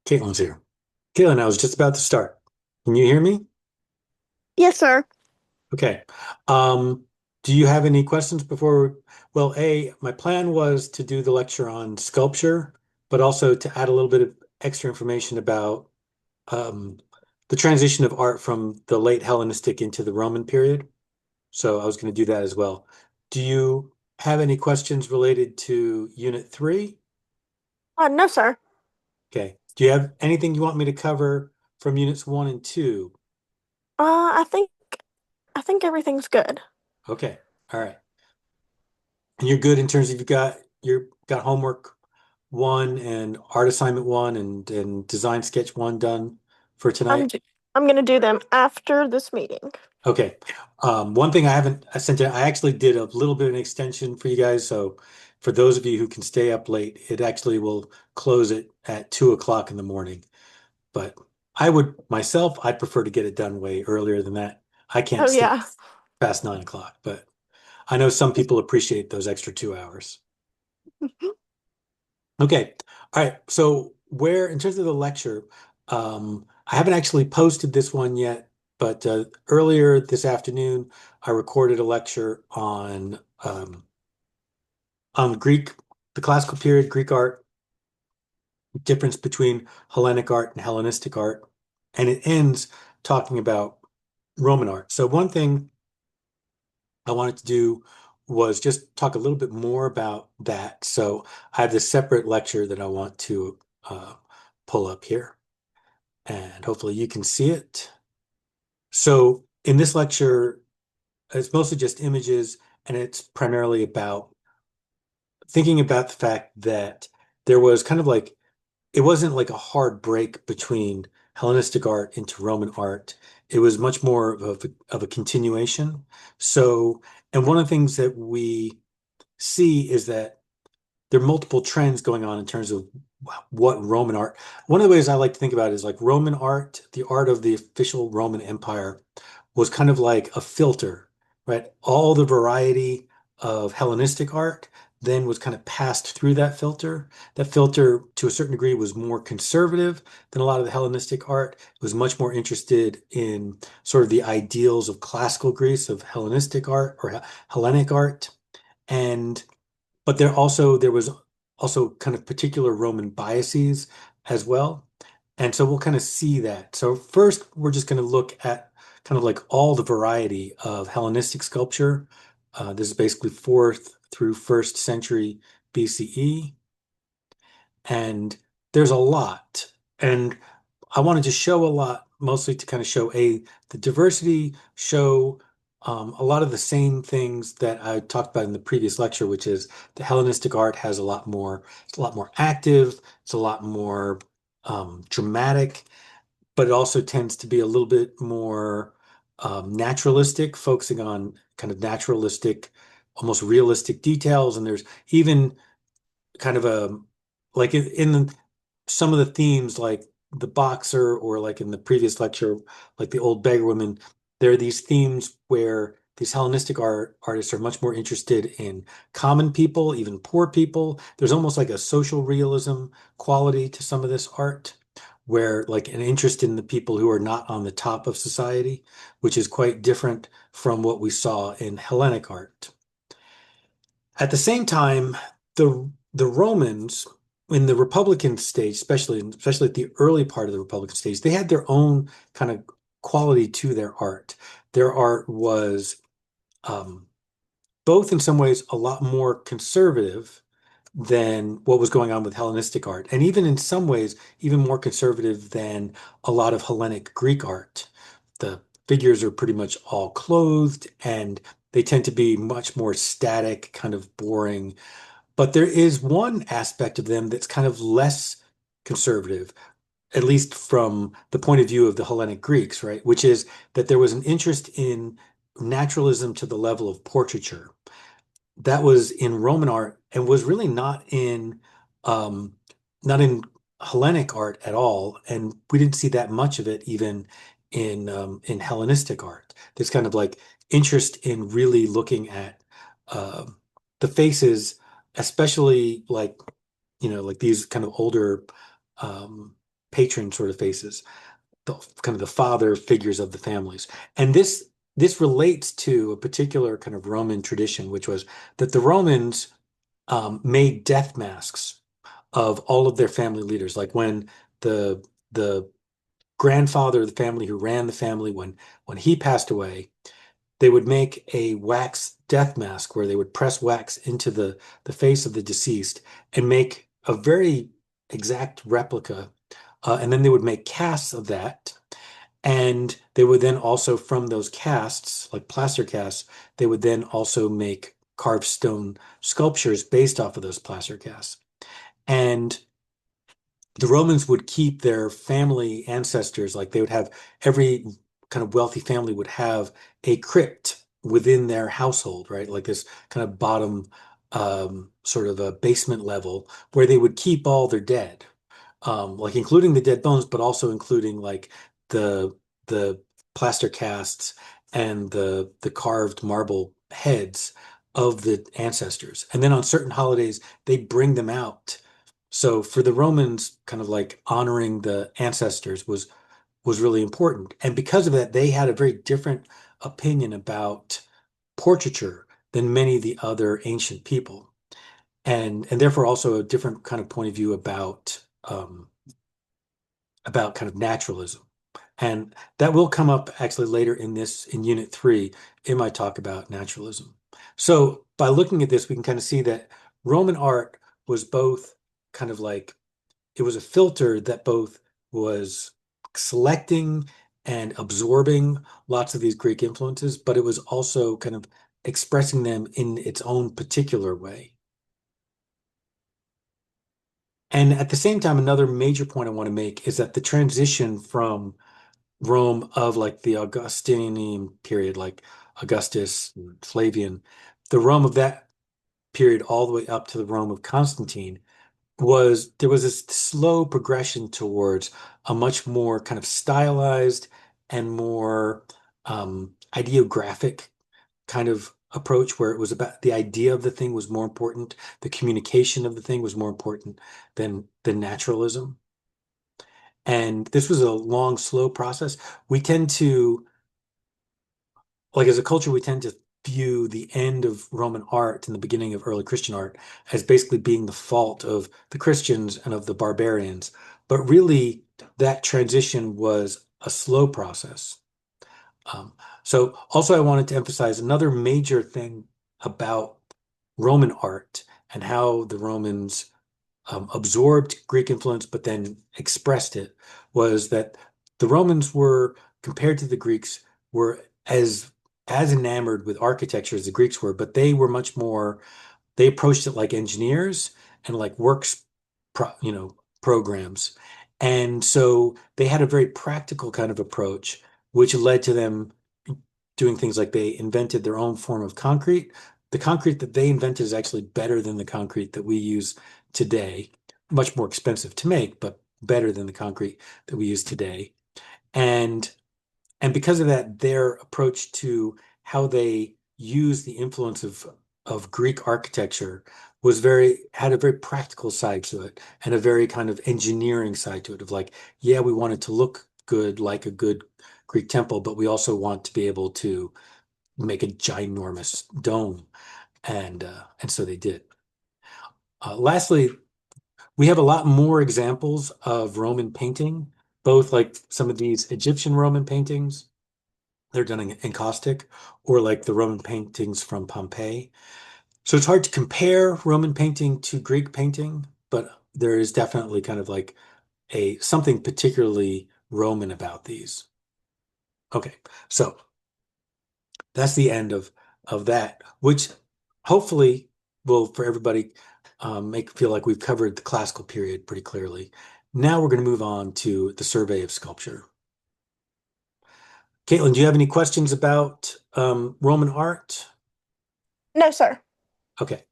Caitlin's here. Caitlin, I was just about to start. Can you hear me? Yes, sir. Okay. Um, do you have any questions before? Well, my plan was to do the lecture on sculpture, but also to add a little bit of extra information about um, the transition of art from the late Hellenistic into the Roman period. So I was going to do that as well. Do you have any questions related to Unit 3? No, sir. Okay. Do you have anything you want me to cover from Units 1 and 2? I think everything's good. Okay. All right. And you're good in terms of you've got homework one and art assignment one and design sketch one done for I'm tonight. d- I'm gonna do them after this meeting. Okay. One thing I sent it, I actually did a little bit of an extension for you guys. So for those of you who can stay up late, it actually will close it at 2 o'clock in the morning. But I'd prefer to get it done way earlier than that. I can't Oh stay yeah. past 9 o'clock, but I know some people appreciate those extra 2 hours. Okay. All right. So in terms of the lecture, I haven't actually posted this one yet, but earlier this afternoon, I recorded a lecture on Greek, the classical period, Greek art, difference between Hellenic art and Hellenistic art, and it ends talking about Roman art. So one thing I wanted to do was just talk a little bit more about that. So I have this separate lecture that I want to pull up here, and hopefully you can see it. So in this lecture, it's mostly just images, and it's primarily about thinking about the fact that there was kind of like it wasn't like a hard break between Hellenistic art into Roman art. It was much more of a continuation. So, and one of the things that we see is that there are multiple trends going on in terms of what Roman art. One of the ways I like to think about it is like Roman art, the art of the official Roman Empire was kind of like a filter, right? All the variety of Hellenistic art then was kind of passed through that filter. That filter, to a certain degree, was more conservative than a lot of the Hellenistic art. It was much more interested in sort of the ideals of classical Greece, of Hellenistic art or Hellenic art. And but there was also kind of particular Roman biases as well. And so we'll kind of see that. So first, we're just going to look at kind of like all the variety of Hellenistic sculpture. This is basically fourth through first century BCE. And there's a lot. And I wanted to show a lot, mostly to kind of show the diversity, show a lot of the same things that I talked about in the previous lecture, which is the Hellenistic art has it's a lot more active, it's a lot more dramatic, but it also tends to be a little bit more naturalistic, focusing on kind of naturalistic, almost realistic details. And there's even kind of a like in some of the themes like the boxer or like in the previous lecture like the old beggar woman, there are these themes where these Hellenistic artists are much more interested in common people, even poor people. There's almost like a social realism quality to some of this art where like an interest in the people who are not on the top of society, which is quite different from what we saw in Hellenic art. At the same time, the Romans in the Republican stage, especially at the early part of the Republican stage, they had their own kind of quality to their art. Their art was um, both in some ways a lot more conservative than what was going on with Hellenistic art, and even in some ways, even more conservative than a lot of Hellenic Greek art. The figures are pretty much all clothed, and they tend to be much more static, kind of boring. But there is one aspect of them that's kind of less conservative, at least from the point of view of the Hellenic Greeks, right? Which is that there was an interest in naturalism to the level of portraiture that was in Roman art and was really um, not in Hellenic art at all. And we didn't see that much of it even in Hellenistic art. There's kind of like interest in really looking at uh, the faces, especially like like these kind of older um, patron sort of faces, the kind of the father figures of the families. And this relates to a particular kind of Roman tradition, which was that the Romans made death masks of all of their family leaders. Like when the grandfather of the family who ran the family, when he passed away, they would make a wax death mask where they would press wax into the face of the deceased and make a very exact replica. And then they would make casts of that. And they would then also, from those casts, like plaster casts, they would then also make carved stone sculptures based off of those plaster casts. And the Romans would keep their family ancestors, like they would have every kind of wealthy family would have a crypt within their household, right? Like this kind of bottom sort of a basement level where they would keep all their dead, like including the dead bones, but also including like the the plaster casts and the carved marble heads of the ancestors. And then on certain holidays, they bring them out. So for the Romans, kind of like honoring the ancestors was really important. And because of that, they had a very different opinion about portraiture than many of the other ancient people. And therefore also a different kind of point of view about kind of naturalism. And that will come up actually later in this, in Unit 3, in my talk about naturalism. So by looking at this, we can kind of see that Roman art was both kind of like, it was a filter that both was selecting and absorbing lots of these Greek influences, but it was also kind of expressing them in its own particular way. And at the same time, another major point I want to make is that the transition from Rome of like the Augustinian period, like Augustus, and Flavian, the Rome of that period all the way up to the Rome of Constantine was there was this slow progression towards a much more kind of stylized and more ideographic kind of approach where it was about the idea of the thing was more important, the communication of the thing was more important than naturalism. And this was a long, slow process. We tend to, like as a culture, we tend to view the end of Roman art and the beginning of early Christian art as basically being the fault of the Christians and of the barbarians. But really, that transition was a slow process. Um, so also I wanted to emphasize another major thing about Roman art and how the Romans absorbed Greek influence, but then expressed it, was that the Romans were, compared to the Greeks, were as enamored with architecture as the Greeks were, but they were much more, they approached it like engineers and like programs. And so they had a very practical kind of approach, which led to them doing things like they invented their own form of concrete. The concrete that they invented is actually better than the concrete that we use today. Much more expensive to make, but better than the concrete that we use today. And and because of that, their approach to how they use the influence of Greek architecture was very had a very practical side to it and a very kind of engineering side to it of like, yeah, we want it to look good like a good Greek temple, but we also want to be able to make a ginormous dome. And so they did. Lastly, we have a lot more examples of Roman painting, both like some of these Egyptian Roman paintings they're done in encaustic, or like the Roman paintings from Pompeii. So it's hard to compare Roman painting to Greek painting, but there is definitely kind of like a something particularly Roman about these. Okay, so that's the end of that, which hopefully will for everybody make feel like we've covered the classical period pretty clearly. Now we're going to move on to the survey of sculpture. Caitlin, do you have any questions about Roman art? No, sir. Okay.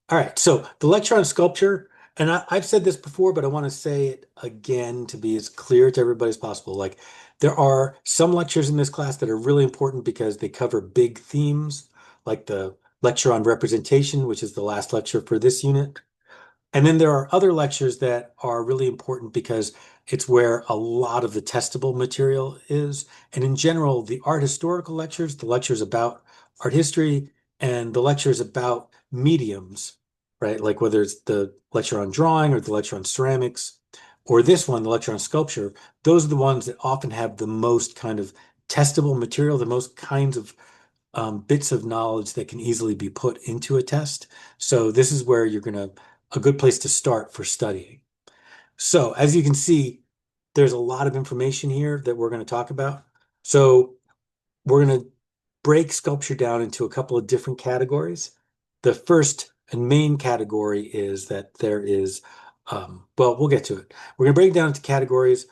All right. So the lecture on sculpture, and I've said this before, but I want to say it again to be as clear to everybody as possible. Like there are some lectures in this class that are really important because they cover big themes, like the lecture on representation, which is the last lecture for this unit. And then there are other lectures that are really important because it's where a lot of the testable material is. And in general, the art historical lectures, the lectures about art history, and the lectures about mediums, right? Like whether it's the lecture on drawing or the lecture on ceramics, or this one, the lecture on sculpture, those are the ones that often have the most kind of testable material, the most kinds of bits of knowledge that can easily be put into a test. So this is where you're going to, a good place to start for studying. So as you can see, there's a lot of information here that we're going to talk about. So we're going to break sculpture down into a couple of different categories. The first and main category is that there is, well, we'll get to it. We're going to break it down into categories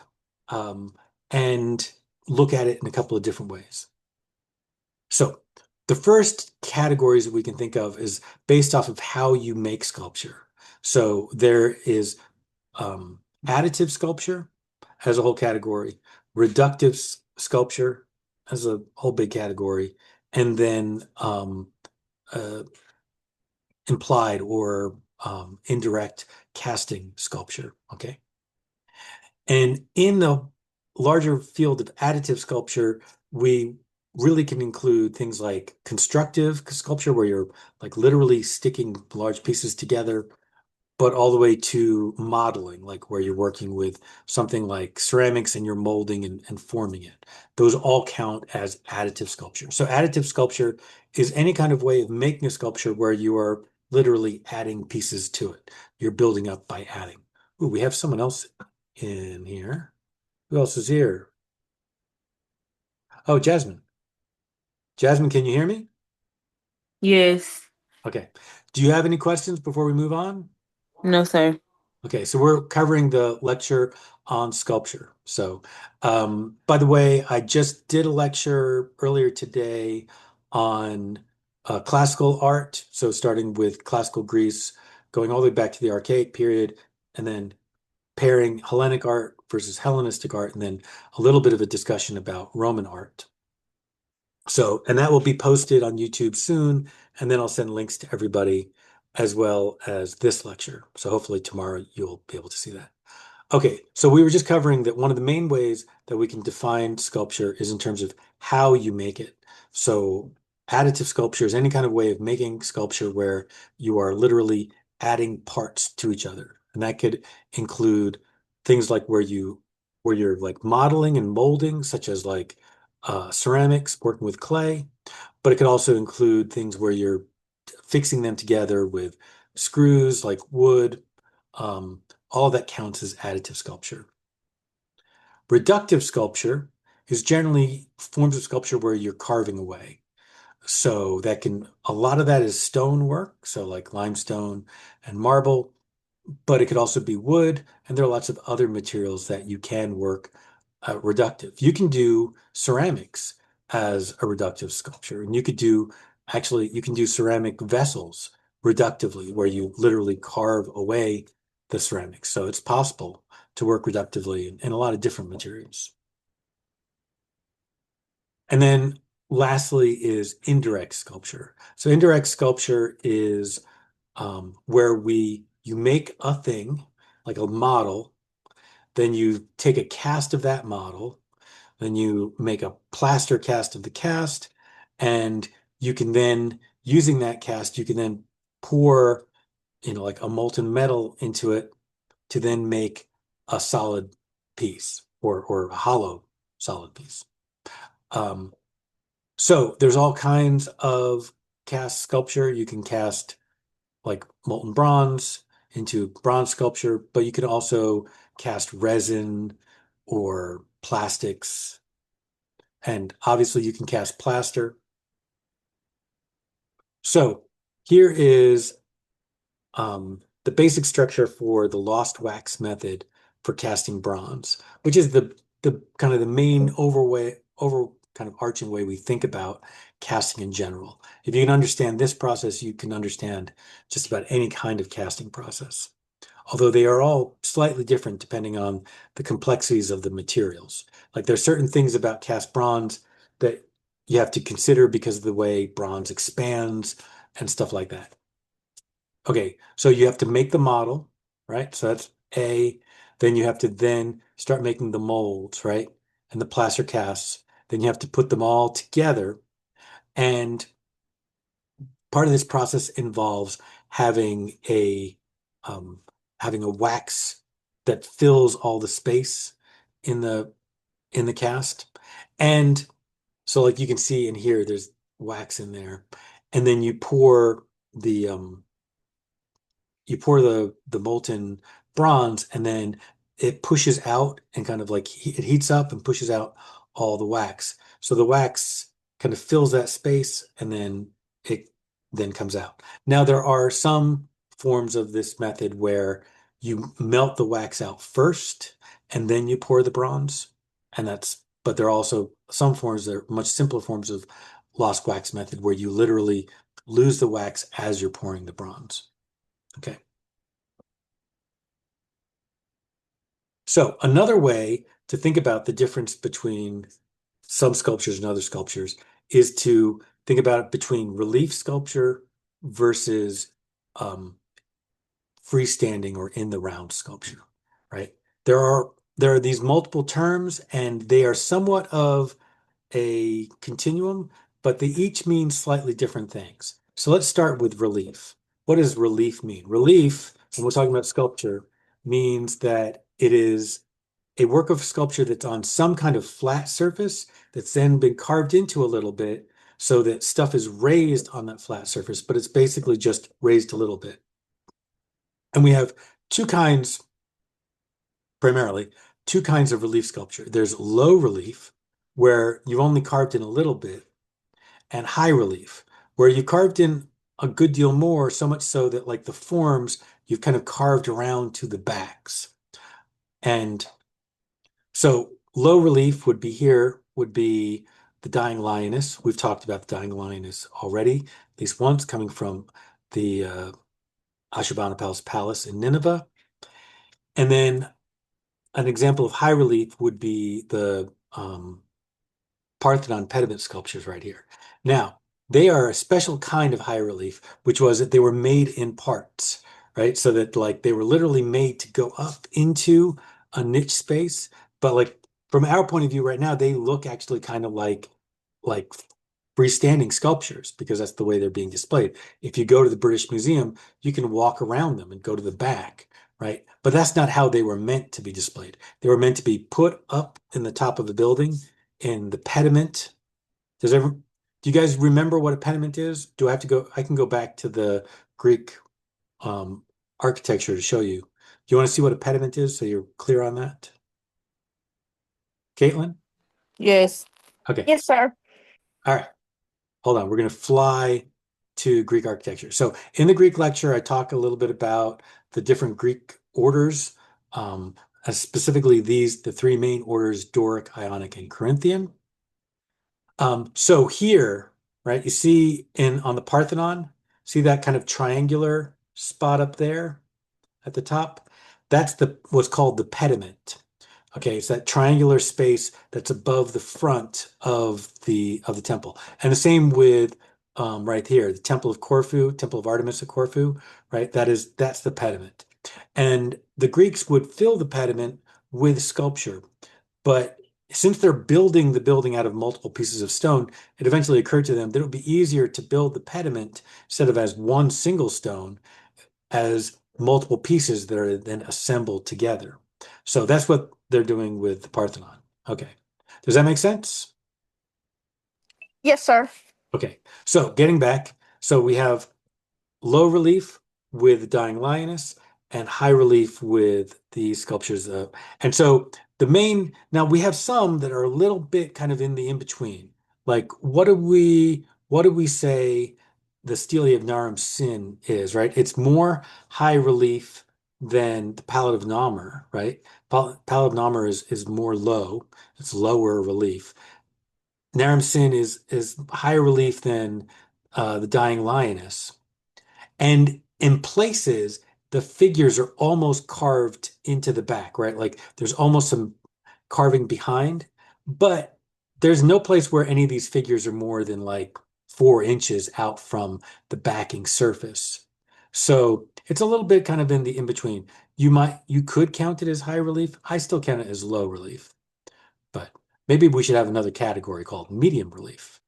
um, and look at it in a couple of different ways. So the first categories that we can think of is based off of how you make sculpture. So there is additive sculpture as a whole category, reductive sculpture as a whole big category, and then uh, implied or indirect casting sculpture. Okay. And in the larger field of additive sculpture, we really can include things like constructive sculpture, where you're like literally sticking large pieces together, but all the way to modeling, like where you're working with something like ceramics and you're molding and forming it. Those all count as additive sculpture. So additive sculpture is any kind of way of making a sculpture where you are literally adding pieces to it. You're building up by adding. Ooh, we have someone else in here. Who else is here? Oh, Jasmine. Jasmine, can you hear me? Yes. Okay. Do you have any questions before we move on? No, sir. Okay, so we're covering the lecture on sculpture. So, by the way, I just did a lecture earlier today on classical art. So, starting with classical Greece, going all the way back to the archaic period, and then pairing Hellenic art versus Hellenistic art, and then a little bit of a discussion about Roman art. So, and that will be posted on YouTube soon, and then I'll send links to everybody as well as this lecture. So hopefully tomorrow you'll be able to see that. Okay, so we were just covering that one of the main ways that we can define sculpture is in terms of how you make it. So additive sculpture is any kind of way of making sculpture where you are literally adding parts to each other. And that could include things like where you're like modeling and molding, such as like ceramics, working with clay, but it could also include things where you're fixing them together with screws like wood. All that counts as additive sculpture. Reductive sculpture is generally forms of sculpture where you're carving away. So that can, a lot of that is stone work, so like limestone and marble, but it could also be wood, and there are lots of other materials that you can work reductive. You can do ceramics as a reductive sculpture, and you could do, actually, you can do ceramic vessels reductively, where you literally carve away the ceramics. So it's possible to work reductively in a lot of different materials. And then lastly is indirect sculpture. So indirect sculpture is where you make a thing, like a model, then you take a cast of that model, then you make a plaster cast of the cast, and you can then, using that cast, you can then pour, like a molten metal into it to then make a solid piece or a hollow solid piece. Um, so there's all kinds of cast sculpture. You can cast like molten bronze into bronze sculpture, but you can also cast resin or plastics. And obviously you can cast plaster. So here is the basic structure for the lost wax method for casting bronze, which is the kind of the main over kind of arching way we think about casting in general. If you can understand this process, you can understand just about any kind of casting process. Although they are all slightly different depending on the complexities of the materials. Like there's certain things about cast bronze that you have to consider because of the way bronze expands and stuff like that. Okay, so you have to make the model, right? So that's A. Then you have to then start making the molds, right? And the plaster casts. Then you have to put them all together. And part of this process involves having a um, having a wax that fills all the space in the cast. And so like you can see in here, there's wax in there. And then the you pour the molten bronze and then it pushes out and kind of like it heats up and pushes out all the wax. So the wax kind of fills that space and then it then comes out. Now there are some forms of this method where you melt the wax out first and then you pour the bronze. And but there are also some forms that are much simpler forms of lost wax method where you literally lose the wax as you're pouring the bronze. Okay. So another way to think about the difference between some sculptures and other sculptures is to think about it between relief sculpture versus um, freestanding or in the round sculpture, right? There are these multiple terms and they are somewhat of a continuum, but they each mean slightly different things. So let's start with relief. What does relief mean? Relief, when we're talking about sculpture, means that it is a work of sculpture that's on some kind of flat surface that's then been carved into a little bit so that stuff is raised on that flat surface, but it's basically just raised a little bit. And we have two kinds, primarily, two kinds of relief sculpture. There's low relief, where you've only carved in a little bit, and high relief, where you carved in a good deal more, so much so that like the forms you've kind of carved around to the backs. And so low relief would be here, would be the Dying Lioness. We've talked about the Dying Lioness already, at least once, coming from the Ashurbanipal's palace in Nineveh. And then an example of high relief would be the Parthenon pediment sculptures right here. Now, they are a special kind of high relief, which was that they were made in parts, right? So that like they were literally made to go up into a niche space. But like from our point of view right now, they look actually kind of like freestanding sculptures because that's the way they're being displayed. If you go to the British Museum, you can walk around them and go to the back, right? But that's not how they were meant to be displayed. They were meant to be put up in the top of the building in the pediment. Do you guys remember what a pediment is? Do I have to go? I can go back to the Greek um, architecture to show you. Do you want to see what a pediment is so you're clear on that? Caitlin? Yes. Okay. Yes, sir. All right. Hold on. We're going to fly to Greek architecture. So in the Greek lecture, I talk a little bit about the different Greek orders, um, specifically the three main orders, Doric, Ionic, and Corinthian. So here, right, you see on the Parthenon, see that kind of triangular spot up there at the top? That's what's called the pediment. Okay, it's that triangular space that's above the front of the temple. And the same with right here, the Temple of Corfu, Temple of Artemis of Corfu, right? That's the pediment. And the Greeks would fill the pediment with sculpture. But since they're building the building out of multiple pieces of stone, it eventually occurred to them that it would be easier to build the pediment instead of as one single stone, as multiple pieces that are then assembled together. So that's what they're doing with the Parthenon. Okay. Does that make sense? Yes, sir. Okay. So getting back, so we have low relief with the Dying Lioness and high relief with the sculptures. And so now we have some that are a little bit kind of in the in between. Like what do we say the Stele of Naram Sin is, right? It's more high relief than the Palette of Namur, right? Palette of Namur is more low. It's lower relief. Naram Sin is higher relief than the Dying Lioness. And in places, the figures are almost carved into the back, right? Like there's almost some carving behind, but there's no place where any of these figures are more than like 4 inches out from the backing surface. So it's a little bit kind of in the in between. You could count it as high relief. I still count it as low relief, but maybe we should have another category called medium relief.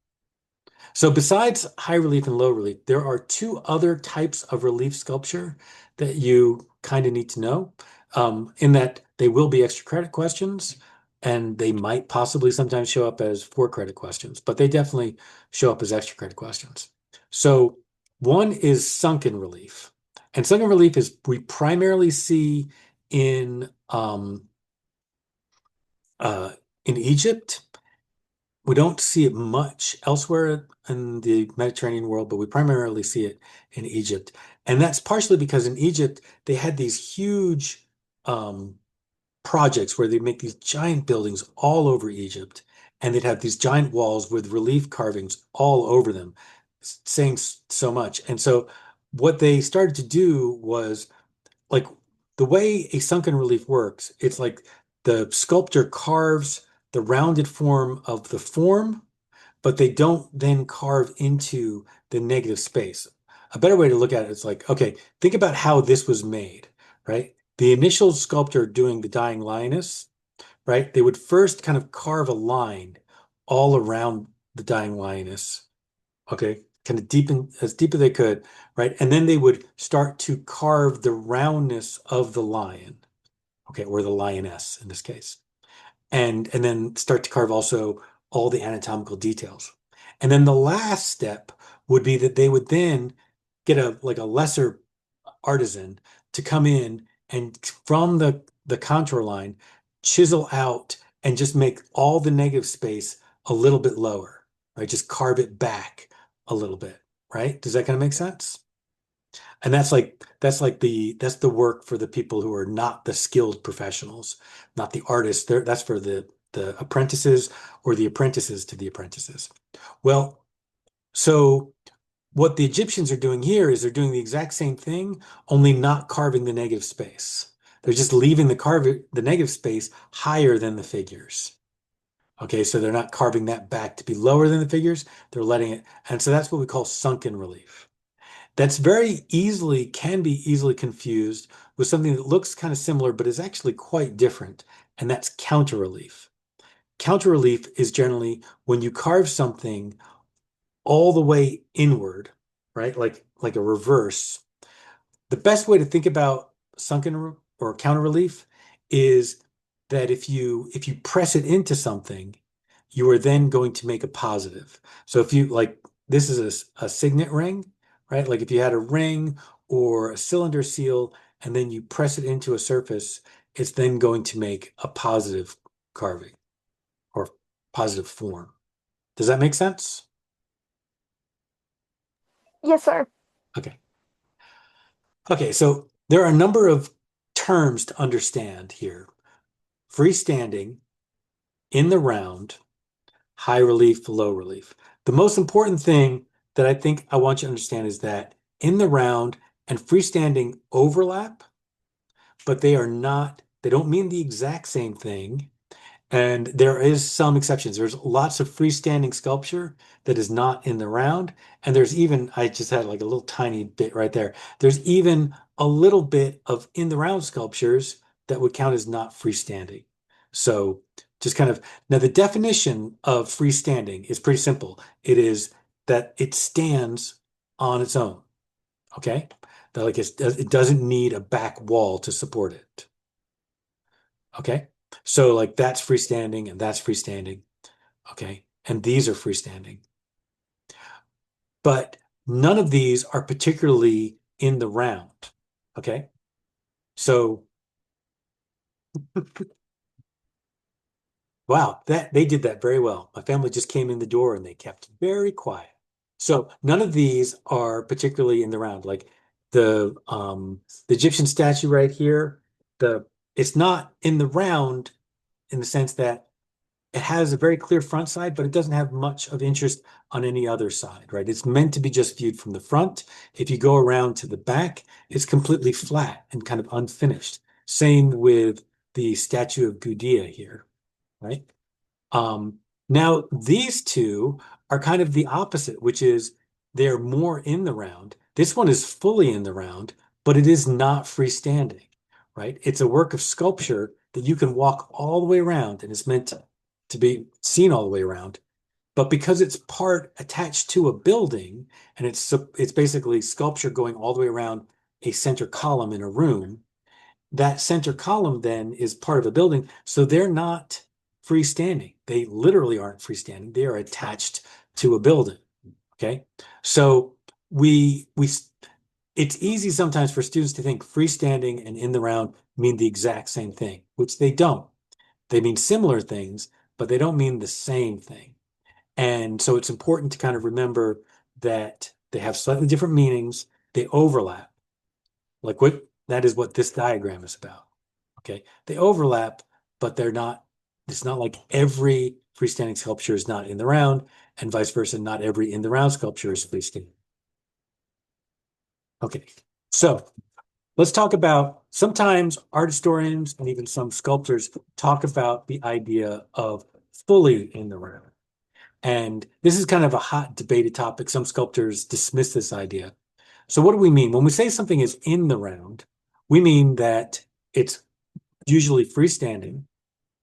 So besides high relief and low relief, there are two other types of relief sculpture that you kind of need to know, in that they will be extra credit questions, and they might possibly sometimes show up as 4 credit questions, but they definitely show up as extra credit questions. So one is sunken relief. And sunken relief is we primarily see in um, in Egypt. We don't see it much elsewhere in the Mediterranean world, but we primarily see it in Egypt. And that's partially because in Egypt, they had these huge um, projects where they make these giant buildings all over Egypt. And they'd have these giant walls with relief carvings all over them, saying so much. And so what they started to do was like the way a sunken relief works, it's like the sculptor carves the rounded form of the form, but they don't then carve into the negative space. A better way to look at it is like, okay, think about how this was made, right? The initial sculptor doing the dying lioness, right? They would first kind of carve a line all around the dying lioness, okay, kind of deep as they could, right? And then they would start to carve the roundness of the lion, okay, or the lioness in this case, and then start to carve also all the anatomical details. And then the last step would be that they would then get a like a lesser artisan to come in and from the contour line chisel out and just make all the negative space a little bit lower, right? Just carve it back a little bit, right? Does that kind of make sense? And that's the work for the people who are not the skilled professionals, not the artists. That's for the apprentices or the apprentices to the apprentices. Well, so what the Egyptians are doing here is they're doing the exact same thing, only not carving the negative space. They're just leaving the negative space higher than the figures. Okay, so they're not carving that back to be lower than the figures. They're letting it, and so that's what we call sunken relief. That's can be easily confused with something that looks kind of similar, but is actually quite different, and that's counter relief. Counter relief is generally when you carve something all the way inward, right? Like a reverse. The best way to think about or counter relief is that if you press it into something, you are then going to make a positive. So if you like this is a signet ring, right? Like if you had a ring or a cylinder seal and then you press it into a surface, it's then going to make a positive carving or positive form. Does that make sense? Yes, sir. Okay. Okay, so there are a number of terms to understand here. Freestanding, in the round, high relief, low relief. The most important thing that I think I want you to understand is that in the round and freestanding overlap, but they don't mean the exact same thing. And there is some exceptions. There's lots of freestanding sculpture that is not in the round. And there's even, I just had like a little tiny bit right there. There's even a little bit of in the round sculptures that would count as not freestanding. So just kind of, now the definition of freestanding is pretty simple. It is that it stands on its own. Okay. That like it doesn't need a back wall to support it. Okay. So like that's freestanding and that's freestanding. Okay. And these are freestanding. But none of these are particularly in the round. Okay. So wow, that they did that very well. My family just came in the door and they kept very quiet. So none of these are particularly in the round. Like the Egyptian statue right here, it's not in the round in the sense that it has a very clear front side, but it doesn't have much of interest on any other side, right? It's meant to be just viewed from the front. If you go around to the back, it's completely flat and kind of unfinished. Same with the statue of Gudea here, right? Um, Now these two are kind of the opposite, which is they're more in the round. This one is fully in the round, but it is not freestanding, right? It's a work of sculpture that you can walk all the way around and is meant to be seen all the way around. But because it's part attached to a building and it's basically sculpture going all the way around a center column in a room, that center column then is part of a building. So they're not freestanding. They literally aren't freestanding. They are attached to a building. Okay. So we it's easy sometimes for students to think freestanding and in the round mean the exact same thing, which they don't. They mean similar things, but they don't mean the same thing. And so it's important to kind of remember that they have slightly different meanings. They overlap. Like what that is what this diagram is about. Okay. They overlap, but they're not, it's not like every freestanding sculpture is not in the round, and vice versa, not every in the round sculpture is freestanding. Okay. So let's talk about sometimes art historians and even some sculptors talk about the idea of fully in the round. And this is kind of a hot debated topic. Some sculptors dismiss this idea. So what do we mean? When we say something is in the round, we mean that it's usually freestanding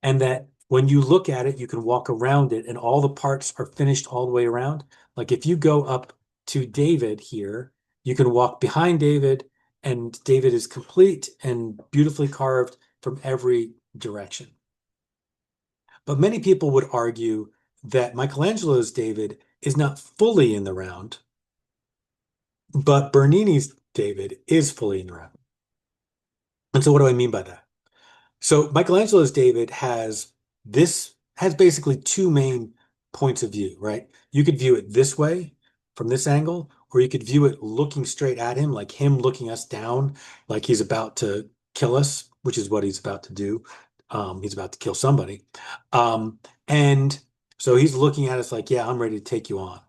and that when you look at it, you can walk around it and all the parts are finished all the way around. Like if you go up to David here, you can walk behind David and David is complete and beautifully carved from every direction. But many people would argue that Michelangelo's David is not fully in the round, but Bernini's David is fully in the round. And so what do I mean by that? So Michelangelo's David has basically two main points of view, right? You could view it this way from this angle, or you could view it looking straight at him, like him looking us down, like he's about to kill us, which is what he's about to do. He's about to kill somebody. And so he's looking at us like, yeah, I'm ready to take you on.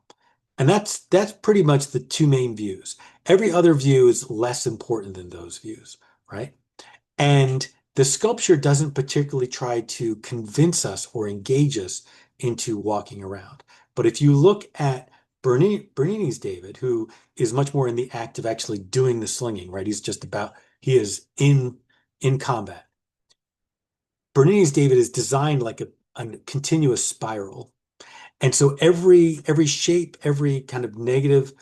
And that's pretty much the two main views. Every other view is less important than those views, right? And the sculpture doesn't particularly try to convince us or engage us into walking around. But if you look at Bernini's David, who is much more in the act of actually doing the slinging, right? He is in combat. Bernini's David is designed like a continuous spiral. And so every shape, every kind of negative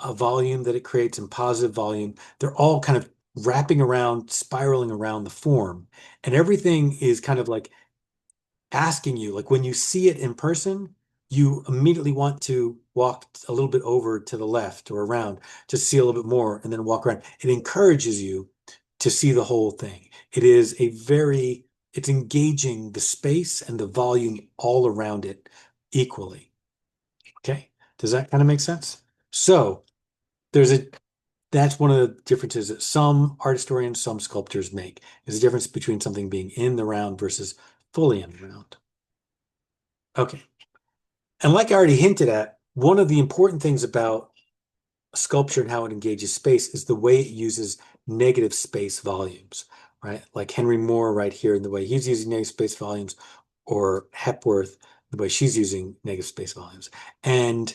volume that it creates and positive volume, they're all kind of wrapping around, spiraling around the form. And everything is kind of like asking you, like when you see it in person, you immediately want to walk a little bit over to the left or around, just see a little bit more and then walk around. It encourages you to see the whole thing. It's engaging the space and the volume all around it equally. Okay. Does that kind of make sense? So there's a that's one of the differences that some art historians, some sculptors make, is the difference between something being in the round versus fully in the round. Okay. And like I already hinted at, one of the important things about sculpture and how it engages space is the way it uses negative space volumes, right? Like Henry Moore right here, in the way he's using negative space volumes, or Hepworth, the way she's using negative space volumes. And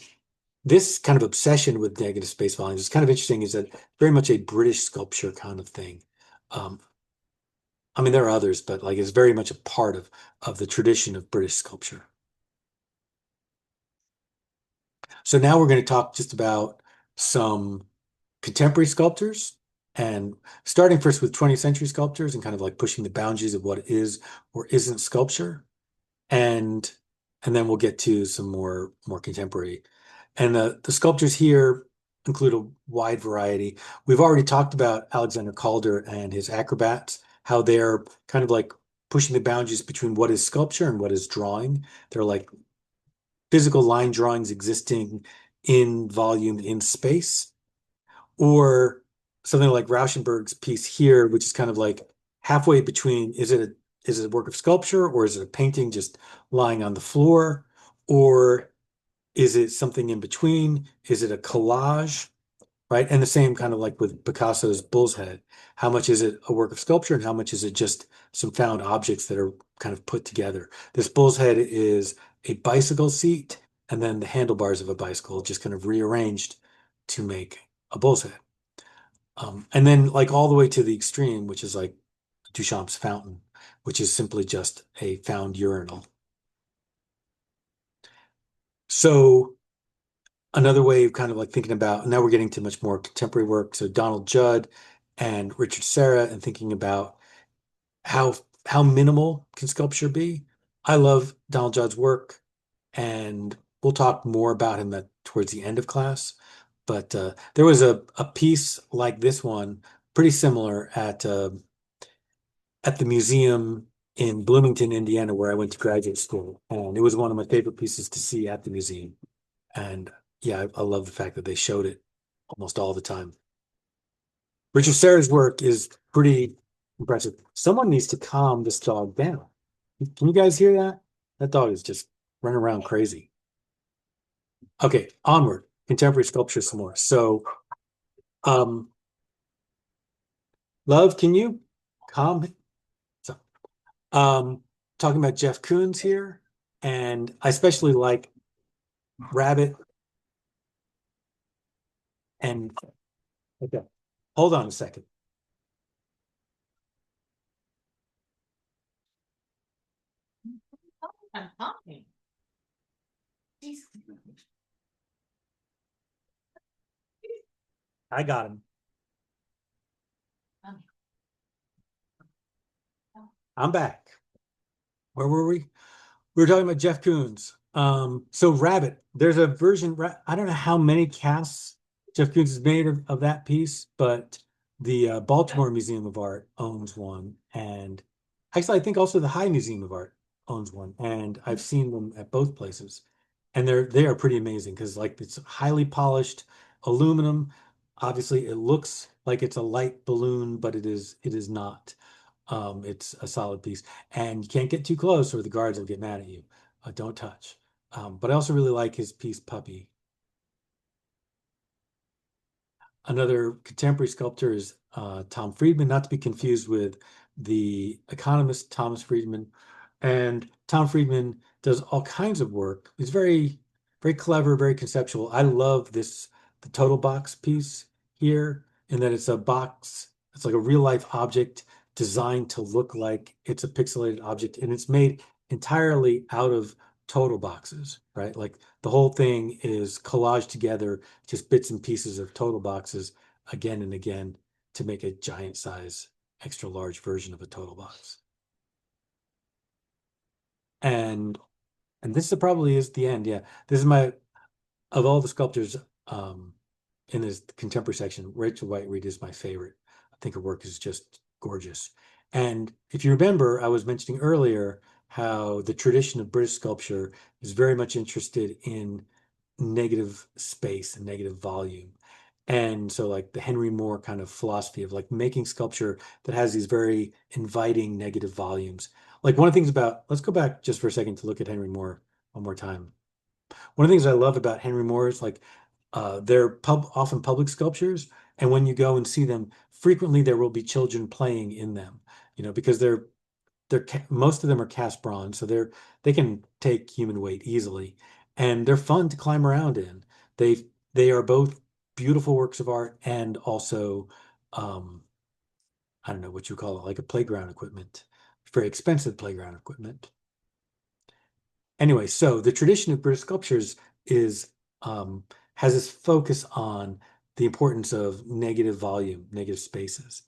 this kind of obsession with negative space volumes is kind of interesting, is that very much a British sculpture kind of thing. Um, I mean, there are others, but like it's very much a part of the tradition of British sculpture. So now we're going to talk just about some contemporary sculptors and starting first with 20th century sculptors and kind of like pushing the boundaries of what is or isn't sculpture. And and then we'll get to some more contemporary. And the sculptures here include a wide variety. We've already talked about Alexander Calder and his acrobats, how they're kind of like pushing the boundaries between what is sculpture and what is drawing. They're like physical line drawings existing in volume in space, or something like Rauschenberg's piece here, which is kind of like halfway between, is it a work of sculpture, or is it a painting just lying on the floor, or is it something in between? Is it a collage? Right? And the same kind of like with Picasso's Bull's Head. How much is it a work of sculpture and how much is it just some found objects that are kind of put together? This Bull's Head is a bicycle seat and then the handlebars of a bicycle just kind of rearranged to make a bull's head. And then like all the way to the extreme, which is like Duchamp's fountain, which is simply just a found urinal. So another way of kind of like thinking about, now we're getting to much more contemporary work. So Donald Judd and Richard Serra, and thinking about how how minimal can sculpture be. I love Donald Judd's work, and we'll talk more about him towards the end of class. But there was a piece like this one, pretty similar at the museum in Bloomington, Indiana, where I went to graduate school, and it was one of my favorite pieces to see at the museum. And yeah, I love the fact that they showed it almost all the time. Richard Serra's work is pretty impressive. Someone needs to calm this dog down. Can you guys hear that? That dog is just running around crazy. Okay, onward. Contemporary sculpture some more. So, um, Love, can you calm? So, um, talking about Jeff Koons here, and I especially like Rabbit and okay. Hold on a second. I'm talking. I got him. I'm back. Where were we? We were talking about Jeff Koons. So Rabbit, there's a version, I don't know how many casts Jeff Koons has made of that piece, but the Baltimore Museum of Art owns one. And actually, I think also the High Museum of Art owns one. And I've seen them at both places. And they are pretty amazing because like it's highly polished aluminum. Obviously, it looks like it's a light balloon, but it is not. It's a solid piece, and you can't get too close or the guards will get mad at you. Don't touch. But I also really like his piece Puppy. Another contemporary sculptor is Tom Friedman, not to be confused with the economist Thomas Friedman. And Tom Friedman does all kinds of work. He's very, very clever, very conceptual. I love the total box piece here, in that it's a box, it's like a real life object designed to look like it's a pixelated object, and it's made entirely out of total boxes, right? Like the whole thing is collaged together, just bits and pieces of total boxes again and again to make a giant size, extra large version of a total box. And this probably is the end. Yeah, this is my of all the sculptors in this contemporary section. Rachel White-Reed is my favorite. I think her work is just gorgeous. And if you remember, I was mentioning earlier how the tradition of British sculpture is very much interested in negative space and negative volume. And so like the Henry Moore kind of philosophy of like making sculpture that has these very inviting negative volumes. Like one of the things about, let's go back just for a second to look at Henry Moore one more time. One of the things I love about Henry Moore is like they're often public sculptures, and when you go and see them, frequently there will be children playing in them, because most of them are cast bronze, so they can take human weight easily, and they're fun to climb around in. They are both beautiful works of art and also um, I don't know what you call it, like a playground equipment, very expensive playground equipment. Anyway, so the tradition of British sculptures is has this focus on the importance of negative volume, negative spaces.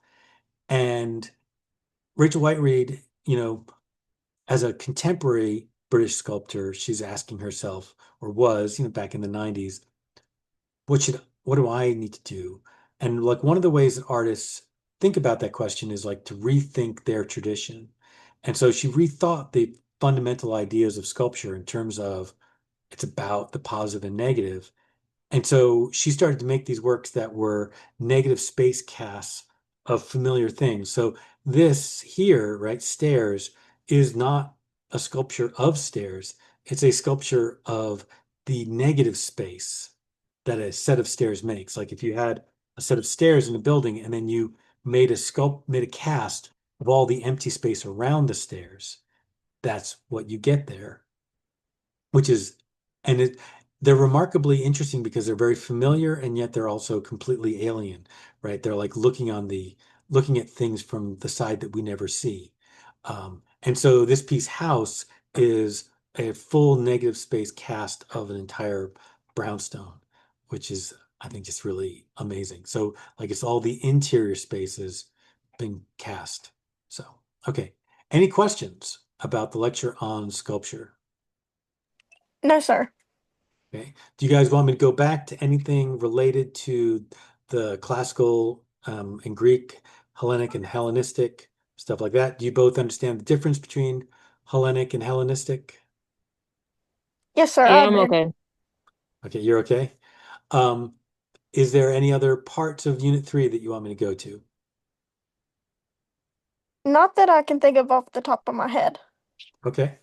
And Rachel White-Read, as a contemporary British sculptor, she's asking herself, or was, back in the 90s, what do I need to do? And like one of the ways that artists think about that question is like to rethink their tradition. And so she rethought the fundamental ideas of sculpture in terms of it's about the positive and negative. And so she started to make these works that were negative space casts of familiar things. So this here, right, stairs, is not a sculpture of stairs. It's a sculpture of the negative space that a set of stairs makes. Like if you had a set of stairs in a building and then you made a cast of all the empty space around the stairs, that's what you get there, which is, and they're remarkably interesting because they're very familiar and yet they're also completely alien, right? They're like looking at things from the side that we never see. And so this piece house is a full negative space cast of an entire brownstone, which is, I think, just really amazing. So like it's all the interior spaces being cast. So, okay. Any questions about the lecture on sculpture? No, sir. Okay. Do you guys want me to go back to anything related to the classical and Greek, Hellenic and Hellenistic, stuff like that? Do you both understand the difference between Hellenic and Hellenistic? Yes, sir, I Yeah, I'm did. okay. Okay, you're okay. Um, is there any other parts of Unit 3 that you want me to go to? Not that I can think of off the top of my head. Okay.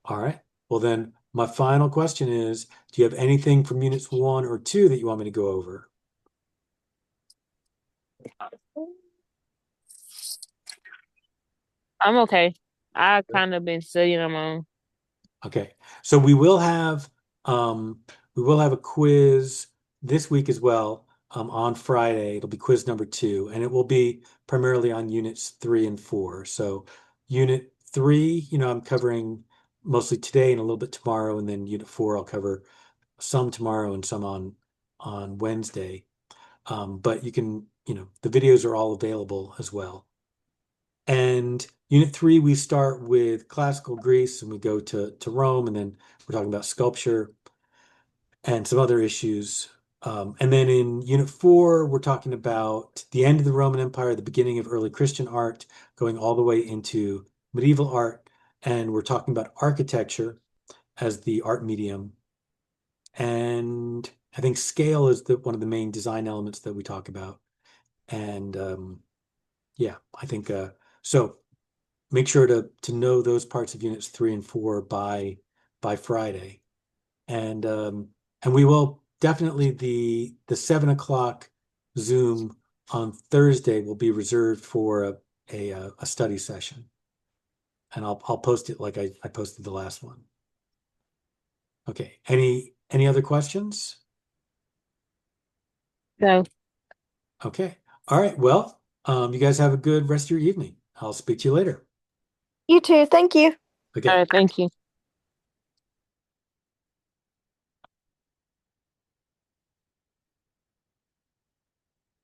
All right. Well, then my final question is, do you have anything from Units 1 or 2 that you want me to go over? I'm okay. I kind of been studying on my own. Okay. So we will have a quiz this week as well on Friday. It'll be quiz number 2, and it will be primarily on units 3 and 4. So unit 3, I'm covering mostly today and a little bit tomorrow, and then unit 4 I'll cover some tomorrow and some on Wednesday. But the videos are all available as well. And unit 3, we start with classical Greece and we go to Rome, and then we're talking about sculpture and some other issues. And then in unit 4, we're talking about the end of the Roman Empire, the beginning of early Christian art, going all the way into medieval art. And we're talking about architecture as the art medium. And I think scale is one of the main design elements that we talk about. And yeah, I think so. Make sure to know those parts of units 3 and 4 by Friday. And we will definitely the 7 o'clock Zoom on Thursday will be reserved for a study session. And I'll post it like I posted the last one. Okay. Any other questions? So, Okay. All right. Well, you guys have a good rest of your evening. I'll speak to you later. You too. Thank you. all Okay. right, thank you.